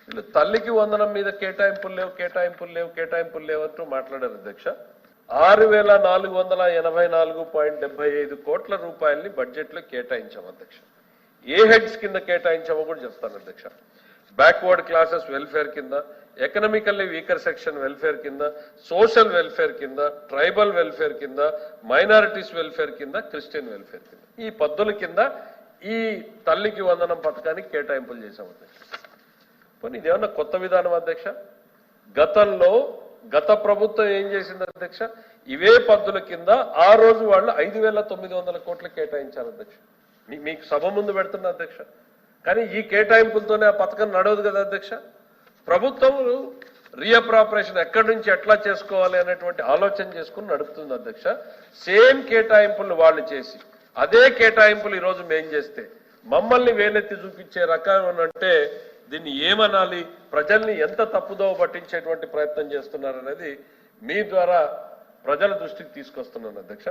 వీళ్ళు తల్లికి వందనం మీద కేటాయింపులు లేవు అంటూ మాట్లాడారు అధ్యక్ష. 6484.75 కోట్ల రూపాయలని బడ్జెట్ లో కేటాయించాం అధ్యక్ష. ఏ హెడ్స్ కింద కేటాయించామో కూడా చెప్తాను అధ్యక్ష. బ్యాక్వర్డ్ క్లాసెస్ వెల్ఫేర్ కింద, ఎకనామికల్లీ వీకర్ సెక్షన్ వెల్ఫేర్ కింద, సోషల్ వెల్ఫేర్ కింద, ట్రైబల్ వెల్ఫేర్ కింద, మైనారిటీస్ వెల్ఫేర్ కింద, క్రిస్టియన్ వెల్ఫేర్ కింద, ఈ పద్దుల కింద ఈ తల్లికి వందనం పథకానికి కేటాయింపులు చేశాం అధ్యక్ష. పోనీ ఇదేమన్నా కొత్త విధానం అధ్యక్ష? గత ప్రభుత్వం ఏం చేసింది అధ్యక్ష? ఇవే పద్దుల కింద ఆ రోజు వాళ్ళు 5,900 కోట్లు కేటాయించారు అధ్యక్ష. మీకు సభ ముందు పెడుతున్నా అధ్యక్ష. కానీ ఈ కేటాయింపులతోనే ఆ పథకం నడవదు కదా అధ్యక్ష. ప్రభుత్వం రీఅప్రాపరేషన్ ఎక్కడి నుంచి ఎట్లా చేసుకోవాలి అనేటువంటి ఆలోచన చేసుకుని నడుపుతుంది అధ్యక్ష. సేమ్ కేటాయింపులు వాళ్ళు చేసి అదే కేటాయింపులు ఈరోజు మేం చేస్తే మమ్మల్ని వేలెత్తి చూపించే రకం అంటే దీన్ని ఏమనాలి? ప్రజల్ని ఎంత తప్పుదోవ పట్టించేటువంటి ప్రయత్నం చేస్తున్నారనేది మీ ద్వారా ప్రజల దృష్టికి తీసుకొస్తున్నాను అధ్యక్ష.